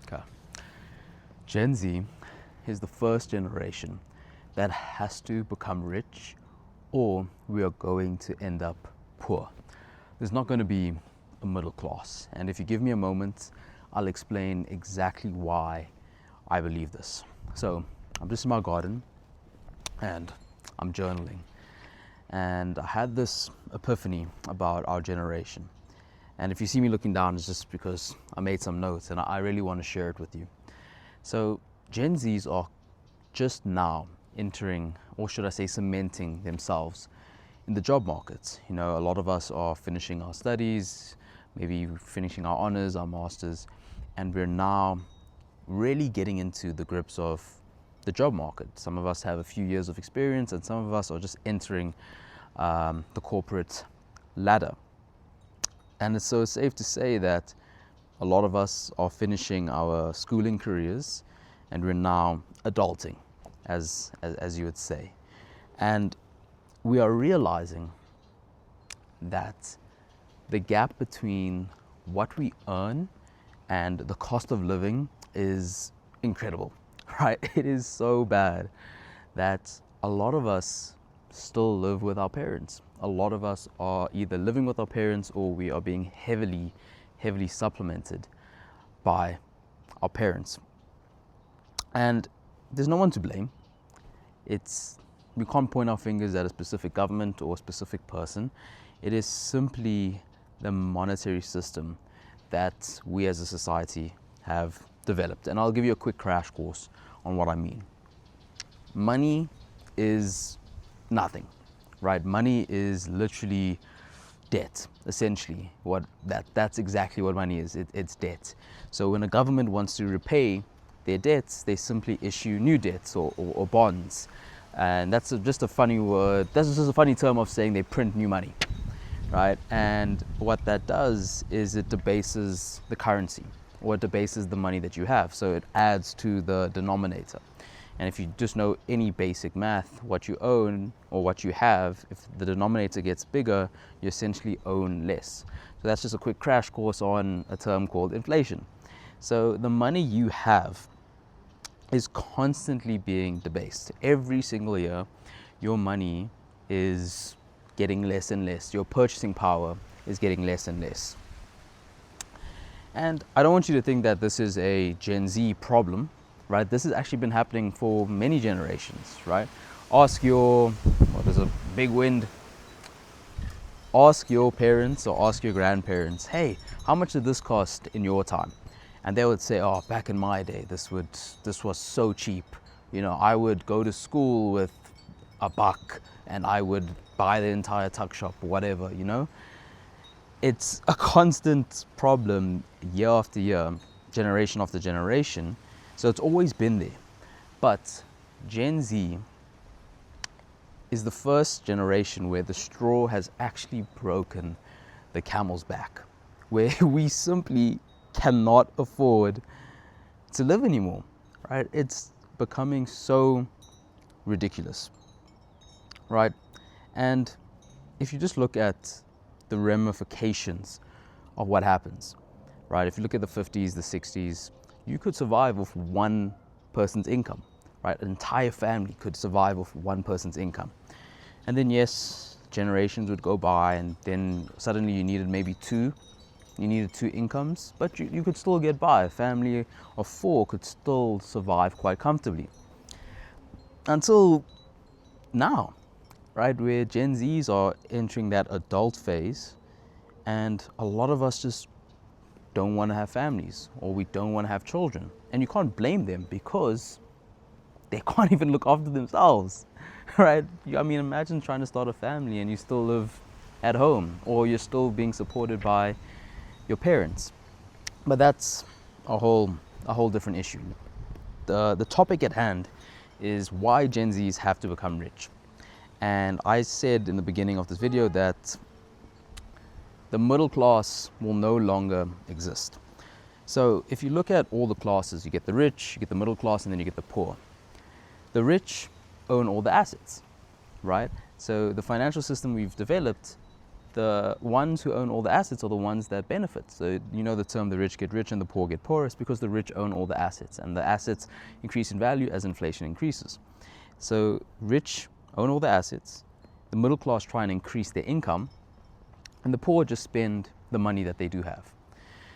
Okay. Gen Z is the first generation that has to become rich or we are going to end up poor. There's not going to be a middle class. And if you give me a moment, I'll explain exactly why I believe this. So I'm just in my garden and I'm journaling. And I had this epiphany about our generation. And if you see me looking down, it's just because I made some notes and I really want to share it with you. So Gen Zs are just now entering, or should I say cementing themselves in the job market. You know, a lot of us are finishing our studies, maybe finishing our honors, our masters, and we're now really getting into the grips of the job market. Some of us have a few years of experience and some of us are just entering the corporate ladder. And it's so safe to say that a lot of us are finishing our schooling careers and we're now adulting, as you would say. And we are realizing that the gap between what we earn and the cost of living is incredible, right? It is so bad that a lot of us still live with our parents. A lot of us are either living with our parents or we are being heavily supplemented by our parents. And there's no one to blame. We can't point our fingers at a specific government or a specific person. It is simply the monetary system that we as a society have developed. And I'll give you a quick crash course on what I mean. Money is nothing, right? Money is literally debt, essentially. That's exactly what money is. It's debt. So when a government wants to repay their debts, they simply issue new debts or bonds. And that's just a funny word. That's just a funny term of saying they print new money, right? And what that does is it debases the currency, or it debases the money that you have. So it adds to the denominator. And if you just know any basic math, what you own or what you have, if the denominator gets bigger, you essentially own less. So that's just a quick crash course on a term called inflation. So the money you have is constantly being debased. Every single year, your money is getting less and less. Your purchasing power is getting less and less. And I don't want you to think that this is a Gen Z problem, right? This has actually been happening for many generations, right? There's a big wind. Ask your parents or ask your grandparents, hey, how much did this cost in your time? And they would say, oh, back in my day, this was so cheap. You know, I would go to school with $1 and I would buy the entire tuck shop, whatever, you know? It's a constant problem year after year, generation after generation. So it's always been there. But Gen Z is the first generation where the straw has actually broken the camel's back, where we simply cannot afford to live anymore, right? It's becoming so ridiculous, right? And if you just look at the ramifications of what happens, right? If you look at the 50s, the 60s, you could survive off one person's income, right? An entire family could survive off one person's income. And then yes, generations would go by and then suddenly you needed two incomes, but you could still get by. A family of 4 could still survive quite comfortably. Until now, right, where Gen Zs are entering that adult phase and a lot of us just don't want to have families or we don't want to have children. And you can't blame them because they can't even look after themselves, right? I mean, imagine trying to start a family and you still live at home or you're still being supported by your parents. But that's a whole different issue. The topic at hand is why Gen Zs have to become rich. And I said in the beginning of this video that the middle class will no longer exist. So if you look at all the classes, you get the rich, you get the middle class, and then you get the poor. The rich own all the assets, right? So the financial system we've developed the ones who own all the assets are the ones that benefit. So you know the term, the rich get rich and the poor get poor. It's because the rich own all the assets, and the assets increase in value as inflation increases. So rich own all the assets, the middle class try and increase their income, and the poor just spend the money that they do have.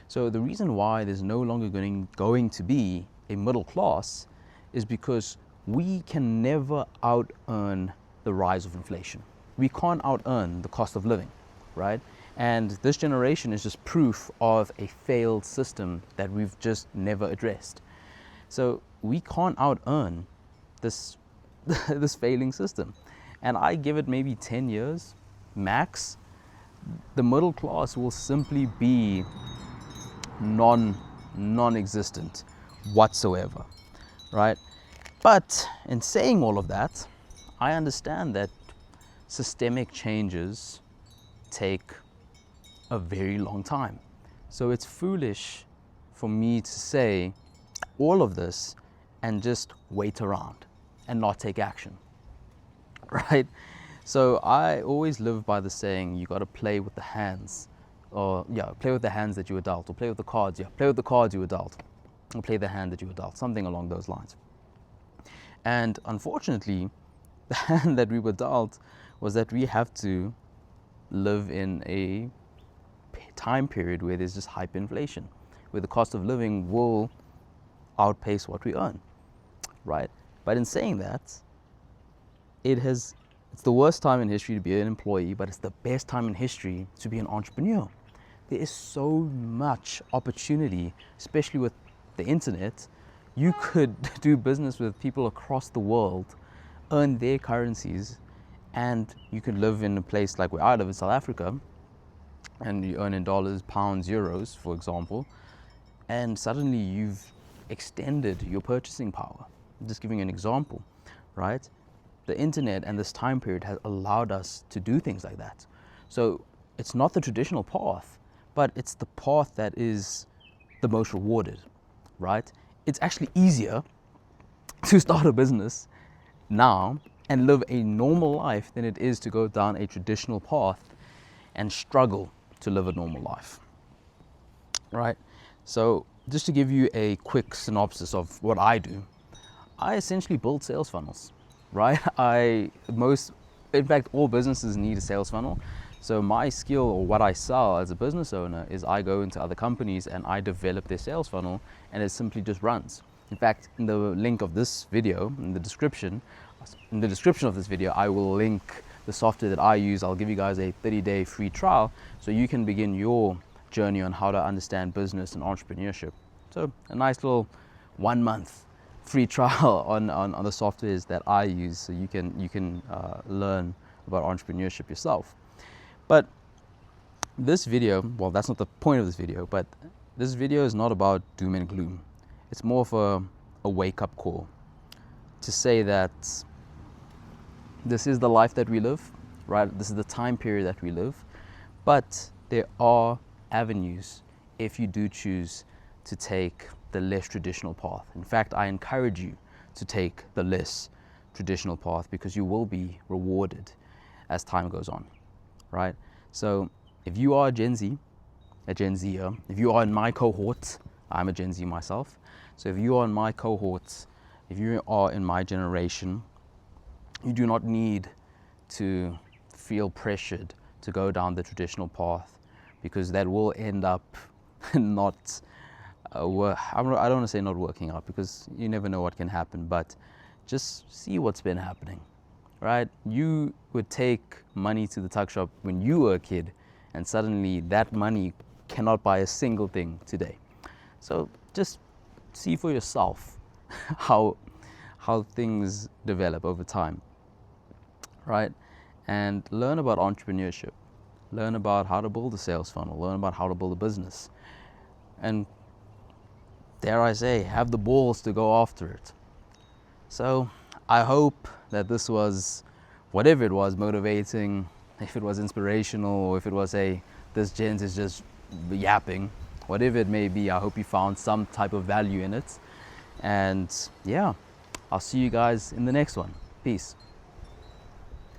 So the reason why there's no longer going to be a middle class is because we can never out-earn the rise of inflation. We can't out-earn the cost of living, right? And this generation is just proof of a failed system that we've just never addressed. So we can't out-earn this, this failing system. And I give it maybe 10 years max, the middle class will simply be non-existent whatsoever, right? But in saying all of that, I understand that systemic changes take a very long time. So it's foolish for me to say all of this and just wait around and not take action, right? So I always live by the saying, you got to play with the hands, play with the hands that you were dealt, or play with the cards, play with the cards you were dealt, or play the hand that you were dealt, something along those lines. And unfortunately, the hand that we were dealt was that we have to live in a time period where there's just hyperinflation, where the cost of living will outpace what we earn, right? But in saying that, it's the worst time in history to be an employee, but it's the best time in history to be an entrepreneur. There is so much opportunity, especially with the internet. You could do business with people across the world, earn their currencies, and you could live in a place like where I live in South Africa, and you earn in dollars, pounds, euros, for example, and suddenly you've extended your purchasing power. I'm just giving you an example, right? The internet and this time period has allowed us to do things like that. So it's not the traditional path, but it's the path that is the most rewarded, right? It's actually easier to start a business now and live a normal life than it is to go down a traditional path and struggle to live a normal life, right? So just to give you a quick synopsis of what I do, I essentially build sales funnels, right? In fact, all businesses need a sales funnel. So my skill, or what I sell as a business owner, is I go into other companies and I develop their sales funnel, and it simply just runs. In fact, in the link of this video, in the description of this video, I will link the software that I use. I'll give you guys a 30-day free trial so you can begin your journey on how to understand business and entrepreneurship. So a nice little 1 month free trial on the softwares that I use, so you can learn about entrepreneurship yourself. But this video, well, that's not the point of this video, but this video is not about doom and gloom. It's more of a wake-up call to say that this is the life that we live, right? This is the time period that we live, but there are avenues if you do choose to take the less traditional path. In fact, I encourage you to take the less traditional path because you will be rewarded as time goes on, right? So if you are a Gen Zer, if you are in my cohort, I'm a Gen Z myself. So if you are in my cohort, if you are in my generation, you do not need to feel pressured to go down the traditional path, because that will end up not I don't want to say not working out, because you never know what can happen, but just see what's been happening, right? You would take money to the tuck shop when you were a kid, and suddenly that money cannot buy a single thing today. So just see for yourself how things develop over time, right? And learn about entrepreneurship, learn about how to build a sales funnel, learn about how to build a business, and dare I say, have the balls to go after it. So I hope that this was, whatever it was, motivating, if it was inspirational, or if it was this gent is just yapping, whatever it may be, I hope you found some type of value in it. And yeah, I'll see you guys in the next one. Peace.